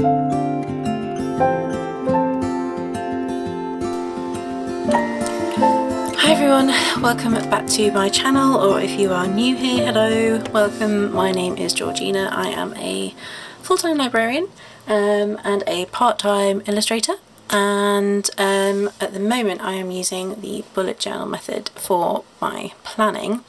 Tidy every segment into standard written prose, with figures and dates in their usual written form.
Hi everyone, welcome back to my channel, or if you are new here, hello, welcome. My name is Georgina. I am a full-time librarian and a part-time illustrator, and at the moment I am using the bullet journal method for my planning.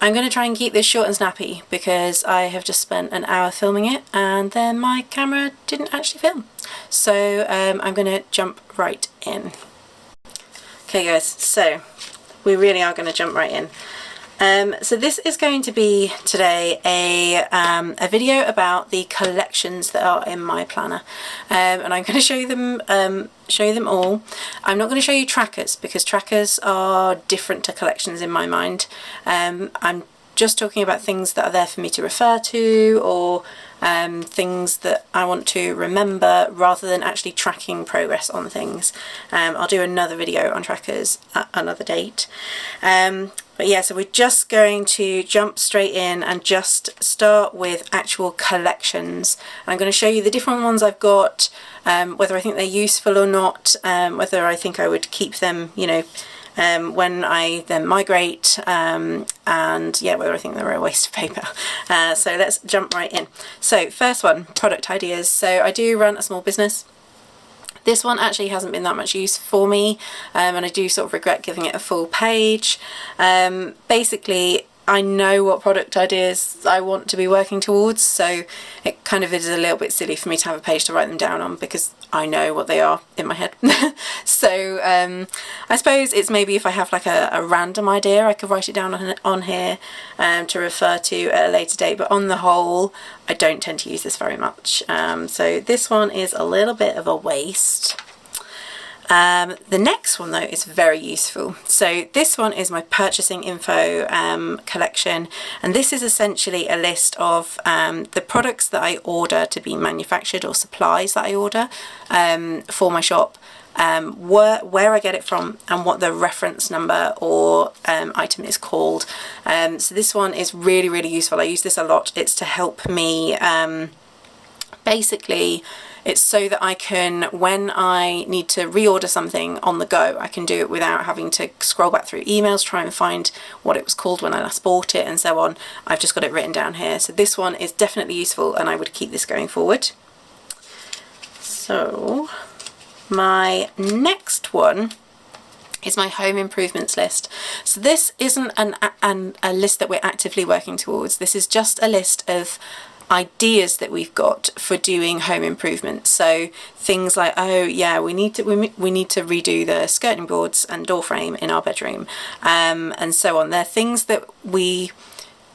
I'm going to try and keep this short and snappy because I have just spent an hour filming it and then my camera didn't actually film. So I'm going to jump right in. Okay guys, so we really are going to jump right in. So this is going to be today a video about the collections that are in my planner, and I'm going to show you them all. I'm not going to show you trackers because trackers are different to collections in my mind. I'm just talking about things that are there for me to refer to, or things that I want to remember, rather than actually tracking progress on things. I'll do another video on trackers at another date. But yeah, so we're just going to jump straight in and just start with actual collections. I'm going to show you the different ones I've got, whether I think they're useful or not, whether I think I would keep them, you know, when I then migrate, and yeah, whether I think they're a waste of paper. So let's jump right in. So first one, product ideas. So I do run a small business. This one actually hasn't been that much use for me, and I do sort of regret giving it a full page. Basically, I know what product ideas I want to be working towards, so it kind of is a little bit silly for me to have a page to write them down on because I know what they are in my head. So I suppose it's maybe if I have like a random idea, I could write it down on here to refer to at a later date, but on the whole I don't tend to use this very much. So this one is a little bit of a waste. The next one though is very useful. So this one is my purchasing info collection, and this is essentially a list of the products that I order to be manufactured, or supplies that I order for my shop, where I get it from and what the reference number or item is called. So this one is really, really useful. I use this a lot. It's to help me, basically it's so that I can, when I need to reorder something on the go, I can do it without having to scroll back through emails, try and find what it was called when I last bought it and so on. I've just got it written down here. So this one is definitely useful and I would keep this going forward. So my next one is my home improvements list. So this isn't a list that we're actively working towards. This is just a list of ideas that we've got for doing home improvements. So things like, oh yeah, we need to redo the skirting boards and door frame in our bedroom, and so on. They're things that we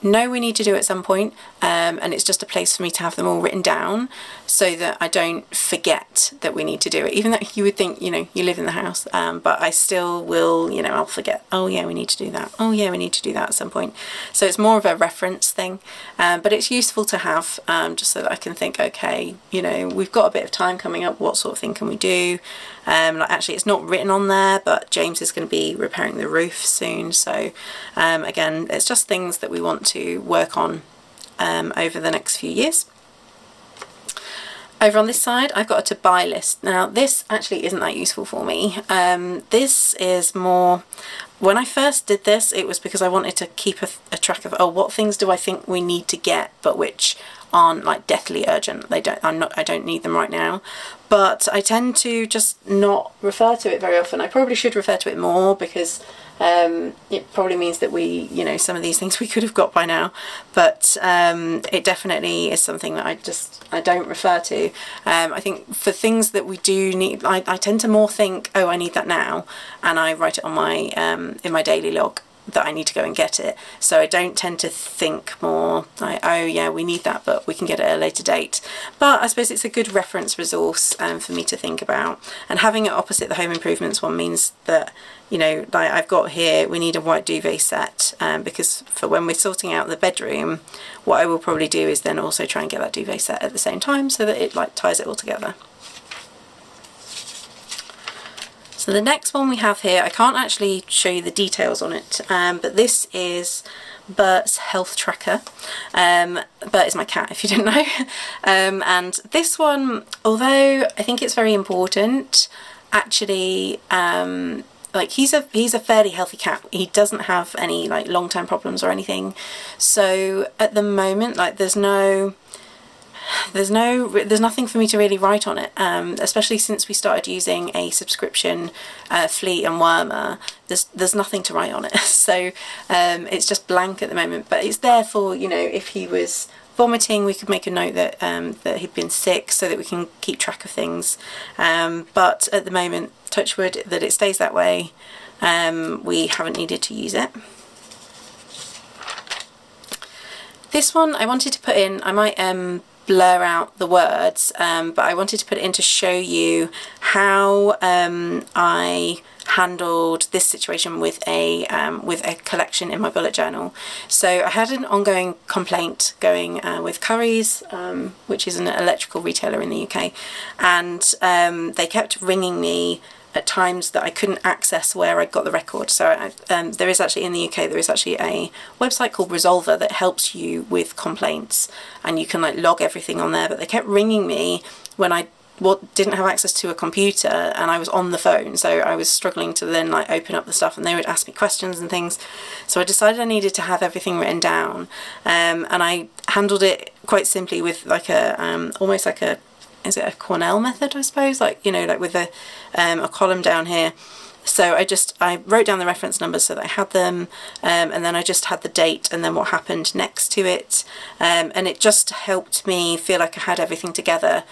know we need to do at some point, and it's just a place for me to have them all written down so that I don't forget that we need to do it, even though you would think, you know, you live in the house, but I still will, you know, I'll forget, oh yeah, we need to do that, oh yeah, we need to do that at some point. So it's more of a reference thing, but it's useful to have, just so that I can think, okay, you know, we've got a bit of time coming up, what sort of thing can we do? Like actually it's not written on there, but James is going to be repairing the roof soon, so again, it's just things that we want to work on over the next few years. Over on this side I've got a to buy list. Now this actually isn't that useful for me. This is more, when I first did this it was because I wanted to keep a track of, oh, what things do I think we need to get but which aren't like deathly urgent. I don't need them right now, but I tend to just not refer to it very often. I probably should refer to it more because it probably means that we, you know, some of these things we could have got by now, but it definitely is something that I don't refer to. I think for things that we do need, I tend to more think, oh, I need that now, and I write it on my in my daily log that I need to go and get it. So I don't tend to think more like, oh yeah, we need that, but we can get it at a later date. But I suppose it's a good reference resource for me to think about. And having it opposite the home improvements one means that, you know, like I've got here, we need a white duvet set, because for when we're sorting out the bedroom, what I will probably do is then also try and get that duvet set at the same time so that it like ties it all together. So the next one we have here, I can't actually show you the details on it, but this is Bert's health tracker. Bert is my cat, if you didn't know. And this one, although I think it's very important, actually, like he's a fairly healthy cat. He doesn't have any like long-term problems or anything. So at the moment, like there's nothing for me to really write on it, especially since we started using a subscription flea and wormer. There's nothing to write on it, so it's just blank at the moment. But it's there for, you know, if he was vomiting, we could make a note that that he'd been sick, so that we can keep track of things. But at the moment, touch wood, that it stays that way. We haven't needed to use it. This one I wanted to put in, I might blur out the words, but I wanted to put it in to show you how I handled this situation with a collection in my bullet journal. So I had an ongoing complaint going with Currys, which is an electrical retailer in the UK, and they kept ringing me at times that I couldn't access where I got the record. So there is actually, in the UK, there is actually a website called Resolver that helps you with complaints, and you can like log everything on there. But they kept ringing me when I didn't have access to a computer and I was on the phone, so I was struggling to then like open up the stuff, and they would ask me questions and things. So I decided I needed to have everything written down, and I handled it quite simply with like a almost like a, is it a Cornell method, I suppose, like, you know, like with a column down here. So I wrote down the reference numbers so that I had them, and then I just had the date and then what happened next to it, and it just helped me feel like I had everything together.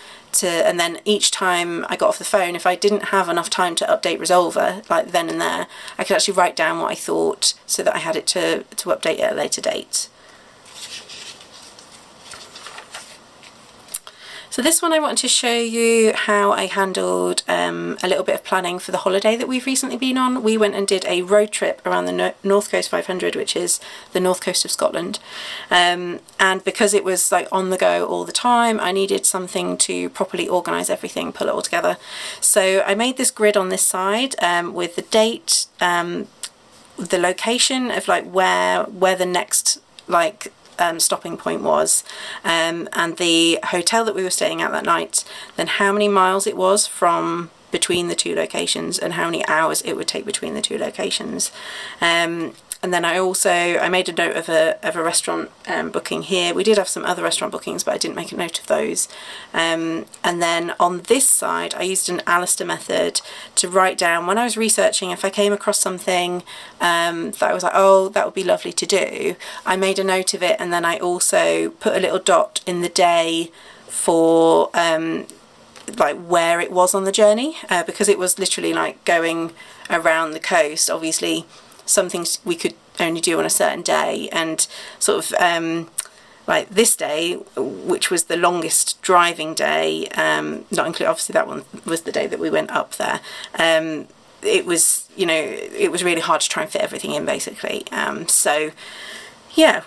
And then each time I got off the phone, if I didn't have enough time to update Resolver like then and there, I could actually write down what I thought so that I had it to update at a later date. So this one I wanted to show you how I handled a little bit of planning for the holiday that we've recently been on. We went and did a road trip around the North Coast 500, which is the north coast of Scotland. And because it was like on the go all the time, I needed something to properly organise everything, pull it all together. So I made this grid on this side with the date, the location of like where the next like stopping point was, and the hotel that we were staying at that night, then how many miles it was from between the two locations and how many hours it would take between the two locations. And then I made a note of a restaurant booking here. We did have some other restaurant bookings, but I didn't make a note of those. And then on this side, I used an Alistair method to write down, when I was researching, if I came across something that I was like, oh, that would be lovely to do, I made a note of it, and then I also put a little dot in the day for like where it was on the journey, because it was literally like going around the coast. Obviously, some things we could only do on a certain day, and sort of like this day, which was the longest driving day, not include, obviously that one was the day that we went up there, it was, you know, it was really hard to try and fit everything in basically. So yeah,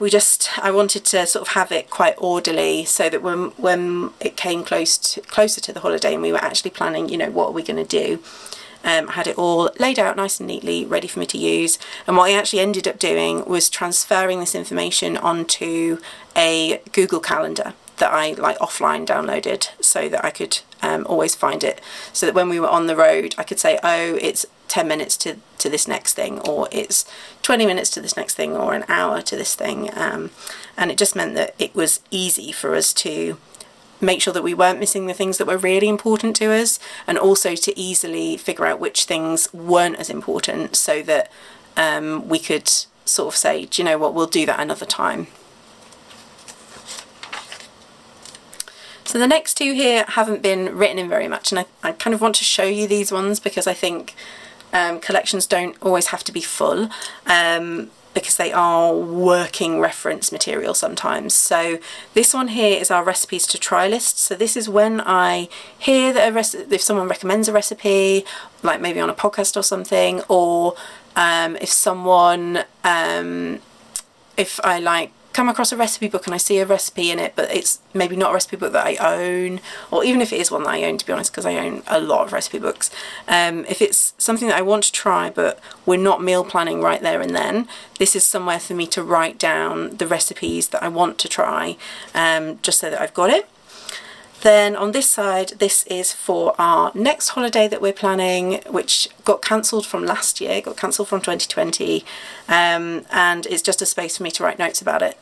I wanted to sort of have it quite orderly, so that when it came closer to the holiday and we were actually planning, you know, what are we going to do, I had it all laid out nice and neatly, ready for me to use. And what I actually ended up doing was transferring this information onto a Google Calendar that I like offline downloaded, so that I could always find it, so that when we were on the road I could say, oh, it's 10 minutes to this next thing, or it's 20 minutes to this next thing, or an hour to this thing, and it just meant that it was easy for us to make sure that we weren't missing the things that were really important to us, and also to easily figure out which things weren't as important, so that we could sort of say, do you know what, we'll do that another time. So the next two here haven't been written in very much, and I kind of want to show you these ones because I think collections don't always have to be full, because they are working reference material sometimes. So this one here is our recipes to try list. So this is when I hear that if someone recommends a recipe, like maybe on a podcast or something, or if someone, if I like come across a recipe book and I see a recipe in it, but it's maybe not a recipe book that I own, or even if it is one that I own, to be honest, because I own a lot of recipe books, if it's something that I want to try but we're not meal planning right there and then, this is somewhere for me to write down the recipes that I want to try, just so that I've got it. Then on this side, this is for our next holiday that we're planning, which got cancelled from last year, got cancelled from 2020, and it's just a space for me to write notes about it.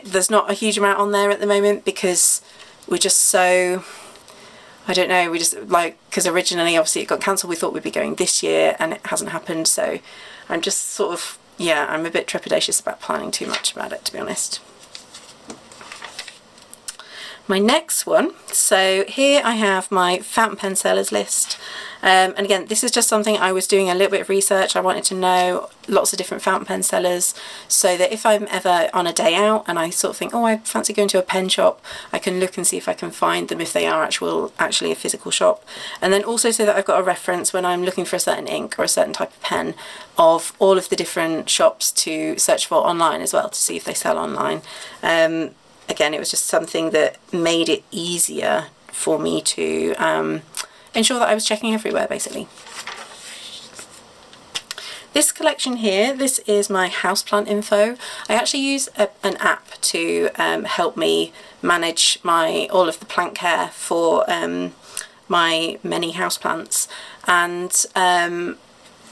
There's not a huge amount on there at the moment because we're just so, I don't know, we just like, because originally obviously it got cancelled, we thought we'd be going this year and it hasn't happened, so I'm just sort of, yeah, I'm a bit trepidatious about planning too much about it, to be honest. My next one, so here I have my fountain pen sellers list, and again this is just something I was doing a little bit of research. I wanted to know lots of different fountain pen sellers so that if I'm ever on a day out and I sort of think, oh, I fancy going to a pen shop, I can look and see if I can find them if they are actually a physical shop, and then also so that I've got a reference when I'm looking for a certain ink or a certain type of pen of all of the different shops to search for online as well, to see if they sell online. Again, it was just something that made it easier for me to ensure that I was checking everywhere, basically. This collection here, this is my houseplant info. I actually use an app to help me manage all of the plant care for my many houseplants, and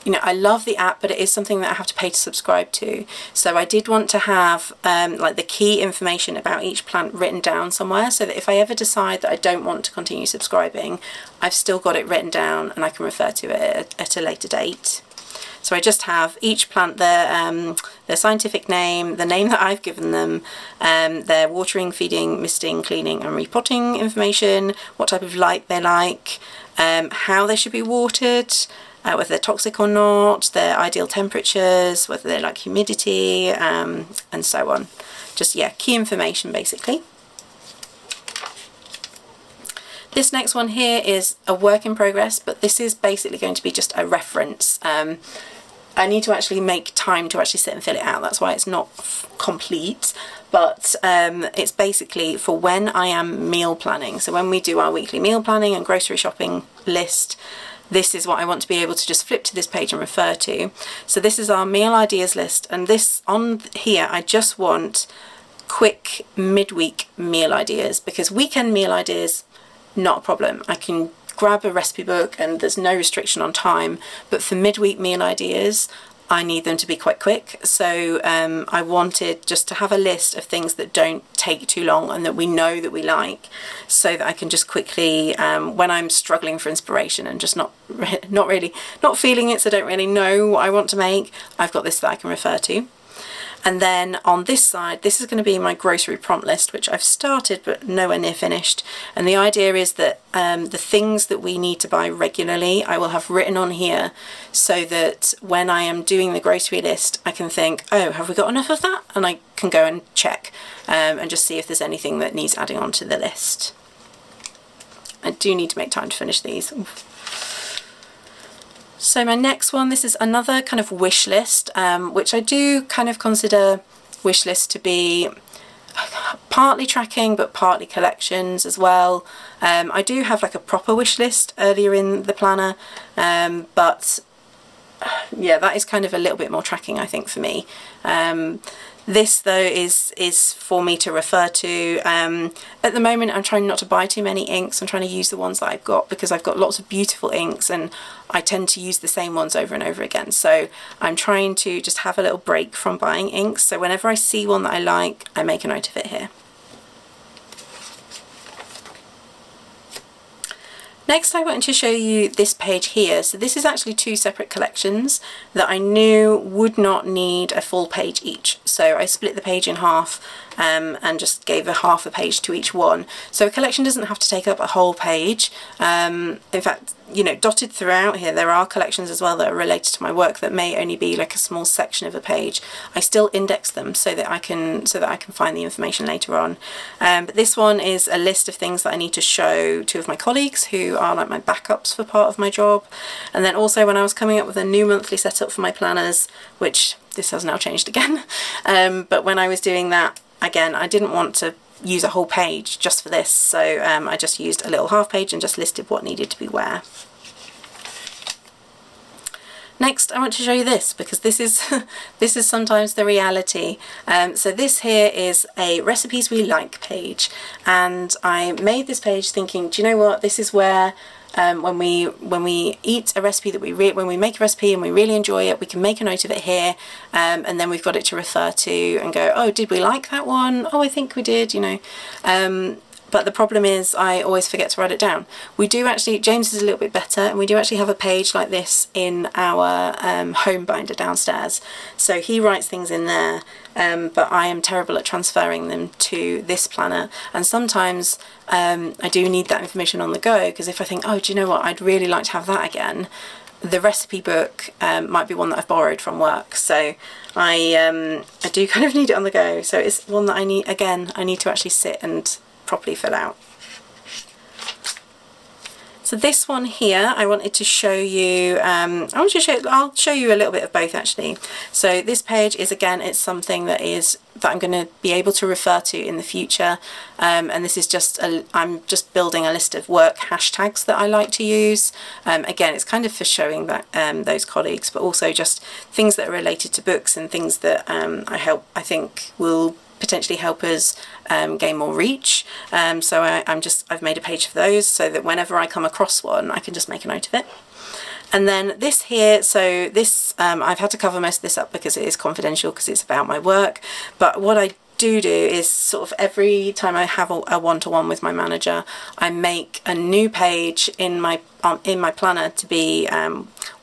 you know, I love the app, but it is something that I have to pay to subscribe to. So I did want to have like the key information about each plant written down somewhere, so that if I ever decide that I don't want to continue subscribing, I've still got it written down and I can refer to it at a later date. So I just have each plant, their scientific name, the name that I've given them, their watering, feeding, misting, cleaning and repotting information, what type of light they like, how they should be watered, whether they're toxic or not, their ideal temperatures, whether they like humidity, and so on. Just, yeah, key information basically. This next one here is a work in progress, but this is basically going to be just a reference. I need to actually make time to actually sit and fill it out, that's why it's not complete, but it's basically for when I am meal planning. So when we do our weekly meal planning and grocery shopping list, this is what I want to be able to just flip to this page and refer to. So this is our meal ideas list, and this on here I just want quick midweek meal ideas, because weekend meal ideas, not a problem. I can grab a recipe book and there's no restriction on time, but for midweek meal ideas I need them to be quite quick. So I wanted just to have a list of things that don't take too long and that we know that we like, so that I can just quickly, when I'm struggling for inspiration and just not feeling it, so don't really know what I want to make, I've got this that I can refer to. And then on this side, this is going to be my grocery prompt list, which I've started but nowhere near finished. And the idea is that the things that we need to buy regularly, I will have written on here, so that when I am doing the grocery list, I can think, oh, have we got enough of that? And I can go and check and just see if there's anything that needs adding on to the list. I do need to make time to finish these. Oof. So my next one, this is another kind of wish list, which I do kind of consider wish list to be partly tracking but partly collections as well. I do have like a proper wish list earlier in the planner, but yeah, that is kind of a little bit more tracking, I think, for me. This though is for me to refer to. At the moment I'm trying not to buy too many inks. I'm trying to use the ones that I've got, because I've got lots of beautiful inks and I tend to use the same ones over and over again. So I'm trying to just have a little break from buying inks. So whenever I see one that I like, I make a note of it here. Next I wanted to show you this page here. So this is actually two separate collections that I knew would not need a full page each. So I split the page in half and just gave a half a page to each one. So a collection doesn't have to take up a whole page. In fact, you know, dotted throughout here there are collections as well that are related to my work that may only be like a small section of a page. I still index them so that I can find the information later on. But this one is a list of things that I need to show two of my colleagues who are like my backups for part of my job. And then also when I was coming up with a new monthly setup for my planners, which this has now changed again. But when I was doing that, again, I didn't want to use a whole page just for this, so I just used a little half page and just listed what needed to be where. Next, I want to show you this, because this is this is sometimes the reality. So this here is a recipes we like page, and I made this page thinking, do you know what, this is where when we eat a recipe that when we make a recipe and we really enjoy it, we can make a note of it here, and then we've got it to refer to and go, oh, did we like that one? Oh, I think we did, you know. But the problem is I always forget to write it down. We do actually, James is a little bit better, and we do actually have a page like this in our home binder downstairs. So he writes things in there, but I am terrible at transferring them to this planner. And sometimes I do need that information on the go, because if I think, oh, do you know what, I'd really like to have that again, the recipe book might be one that I've borrowed from work. So I do kind of need it on the go. So it's one that I need to actually sit and properly fill out. So this one here, I wanted to show you, I'll show you a little bit of both actually. So this page is, again, it's something that I'm going to be able to refer to in the future, and this is just I'm just building a list of work hashtags that I like to use. Again, it's kind of for showing that those colleagues, but also just things that are related to books and things that I think will potentially help us gain more reach. So I've made a page for those, so that whenever I come across one, I can just make a note of it. And then this here, so this I've had to cover most of this up because it is confidential, because it's about my work. But what I do is sort of every time I have a one-to-one with my manager, I make a new page in my planner to be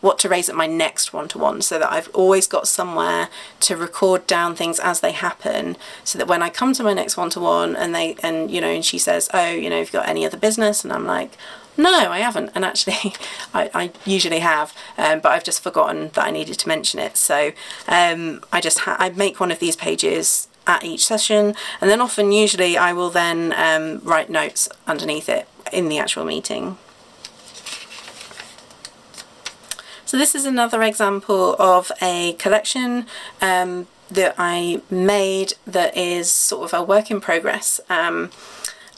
what to raise at my next one-to-one, so that I've always got somewhere to record down things as they happen, so that when I come to my next one-to-one and she says, oh, you know, have you got any other business? And I'm like, no, I haven't. And actually I usually have, but I've just forgotten that I needed to mention it. So I make one of these pages at each session, and then usually I will then write notes underneath it in the actual meeting. So this is another example of a collection that I made that is sort of a work in progress.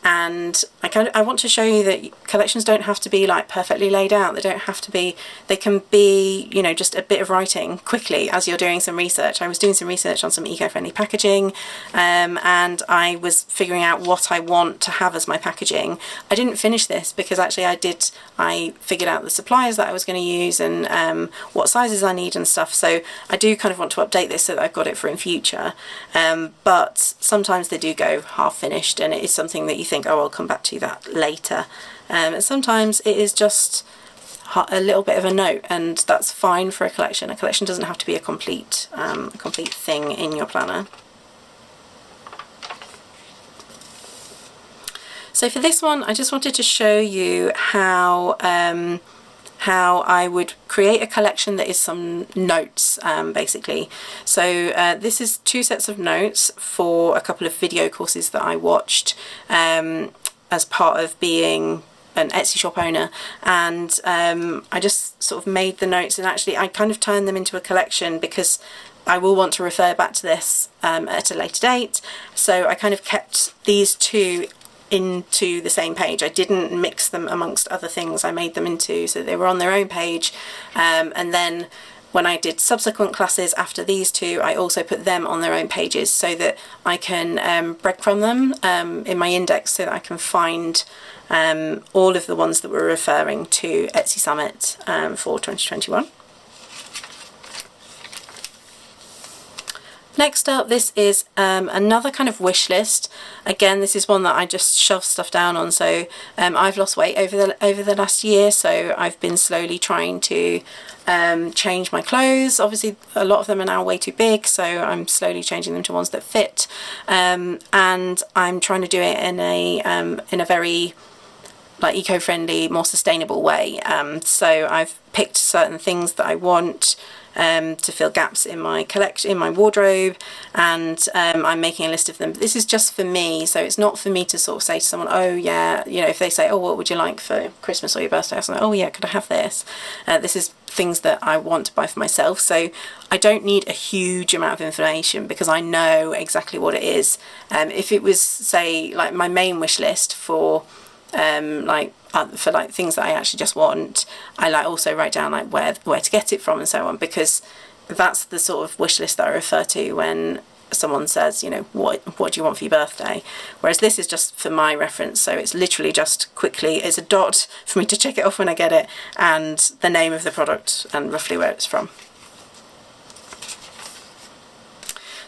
And I want to show you that collections don't have to be like perfectly laid out. They don't have to be, they can be, you know, just a bit of writing quickly as you're doing some research. I was doing some research on some eco-friendly packaging, and I was figuring out what I want to have as my packaging. I didn't finish this because actually I figured out the suppliers that I was going to use and what sizes I need and stuff. So I do kind of want to update this so that I've got it for in future. But sometimes they do go half finished, and it is something that you think, oh, I'll come back to that later. And sometimes it is just a little bit of a note, and that's fine for a collection. A collection doesn't have to be a complete thing in your planner. So for this one, I just wanted to show you how I would create a collection that is some notes, basically. So this is 2 sets of notes for a couple of video courses that I watched as part of being an Etsy shop owner, and I just sort of made the notes, and actually I kind of turned them into a collection because I will want to refer back to this at a later date. So I kind of kept these 2 into the same page. I didn't mix them amongst other things. I made them into, so they were on their own page, and then when I did subsequent classes after these 2, I also put them on their own pages so that I can breadcrumb them in my index, so that I can find all of the ones that were referring to Etsy Summit for 2021. Next up, this is another kind of wish list. Again, this is one that I just shove stuff down on. So I've lost weight over the last year, so I've been slowly trying to change my clothes. Obviously, a lot of them are now way too big, so I'm slowly changing them to ones that fit. And I'm trying to do it in a very like eco-friendly, more sustainable way. So I've picked certain things that I want to fill gaps in my collection, in my wardrobe, and I'm making a list of them. But this is just for me, so it's not for me to sort of say to someone, oh yeah, you know, if they say, oh, what would you like for Christmas or your birthday, I'm like, oh yeah, could I have this? This is things that I want to buy for myself, so I don't need a huge amount of information because I know exactly what it is. If it was, say, like my main wish list for things that I actually just want, I like also write down like where to get it from and so on, because that's the sort of wish list that I refer to when someone says, you know, what do you want for your birthday? Whereas this is just for my reference, so it's literally just quickly, it's a dot for me to check it off when I get it, and the name of the product and roughly where it's from.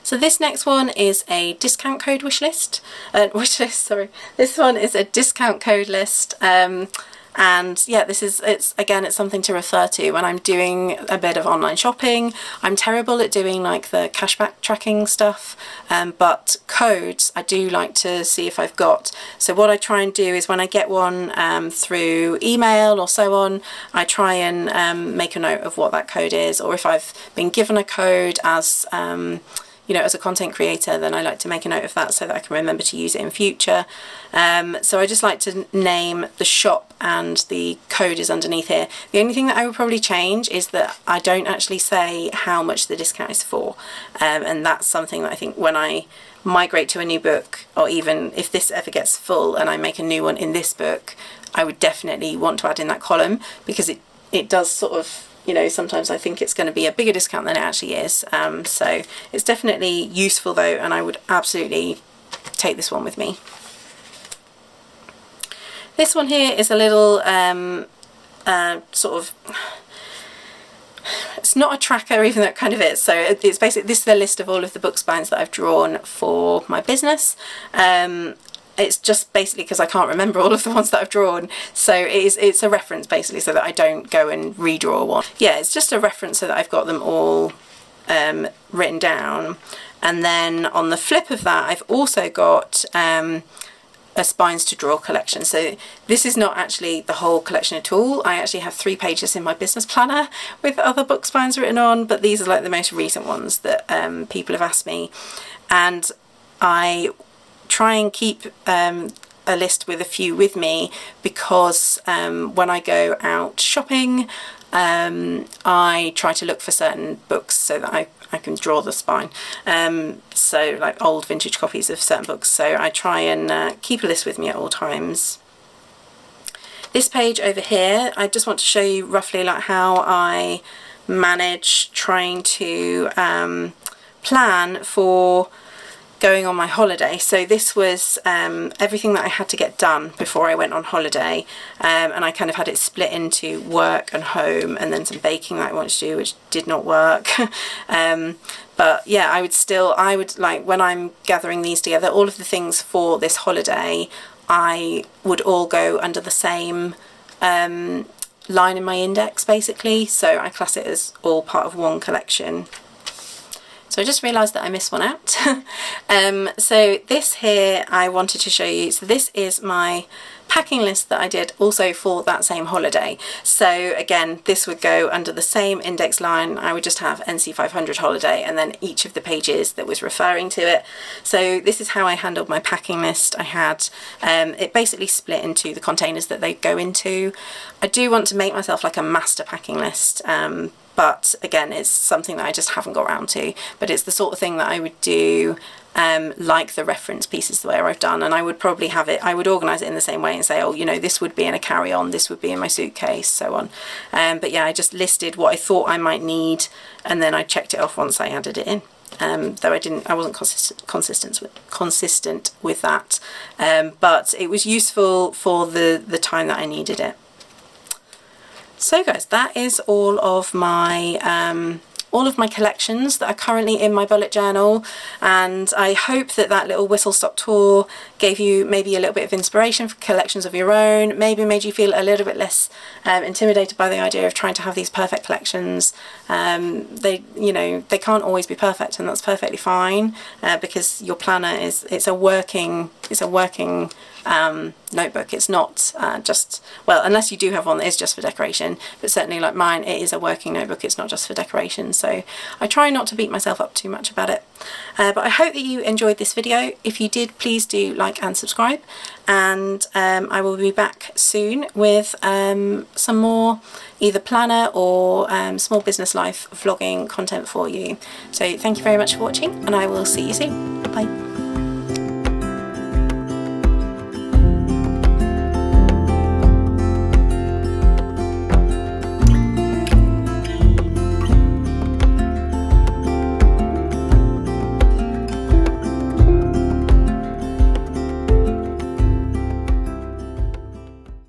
So this next one is a discount code wish list. This one is a discount code list. And yeah, it's something to refer to when I'm doing a bit of online shopping. I'm terrible at doing like the cashback tracking stuff, but codes I do like to see if I've got. So what I try and do is when I get one through email or so on, I try and make a note of what that code is, or if I've been given a code as you know, as a content creator, then I like to make a note of that so that I can remember to use it in future. So I just like to name the shop and the code is underneath here. The only thing that I would probably change is that I don't actually say how much the discount is for. And that's something that I think when I migrate to a new book, or even if this ever gets full and I make a new one in this book, I would definitely want to add in that column, because it does sort of, you know, sometimes I think it's going to be a bigger discount than it actually is. So it's definitely useful though, and I would absolutely take this one with me. This one here is a little sort of, it's not a tracker, even though it kind of is. So it's basically, this is the list of all of the book spines that I've drawn for my business. It's just basically because I can't remember all of the ones that I've drawn, so it's a reference basically so that I don't go and redraw one. Yeah, it's just a reference so that I've got them all written down. And then on the flip of that, I've also got a spines to draw collection. So this is not actually the whole collection at all. I actually have 3 pages in my business planner with other book spines written on, but these are like the most recent ones that people have asked me. And I try and keep a list with a few with me, because when I go out shopping, I try to look for certain books so that I can draw the spine. So like old vintage copies of certain books. So I try and keep a list with me at all times. This page over here, I just want to show you roughly like how I manage trying to plan for going on my holiday. So this was everything that I had to get done before I went on holiday, and I kind of had it split into work and home, and then some baking that I wanted to do, which did not work. But yeah, I would like, when I'm gathering these together, all of the things for this holiday, I would all go under the same line in my index basically, so I class it as all part of one collection. So I just realised that I missed one out. So this here I wanted to show you. So this is my packing list that I did also for that same holiday. So again, this would go under the same index line. I would just have NC 500 holiday and then each of the pages that was referring to it. So this is how I handled my packing list. I had it basically split into the containers that they go into. I do want to make myself like a master packing list, but again, it's something that I just haven't got around to. But it's the sort of thing that I would do like the reference pieces the way I've done, and I would probably have it, I would organise it in the same way and say, oh, you know, this would be in a carry-on, this would be in my suitcase, so on. But yeah, I just listed what I thought I might need, and then I checked it off once I added it in. Though I wasn't consistent with that, but it was useful for the time that I needed it. So guys, that is all of my all of my collections that are currently in my bullet journal, and I hope that that little whistle stop tour gave you maybe a little bit of inspiration for collections of your own, maybe made you feel a little bit less intimidated by the idea of trying to have these perfect collections. They can't always be perfect, and that's perfectly fine, because your planner it's a working notebook. It's not just, well, unless you do have one that is just for decoration, but certainly like mine, it is a working notebook. It's not just for decoration, so I try not to beat myself up too much about it. But I hope that you enjoyed this video. If you did, please do like and subscribe, and I will be back soon with some more either planner or small business life vlogging content for you. So thank you very much for watching, and I will see you soon. Bye.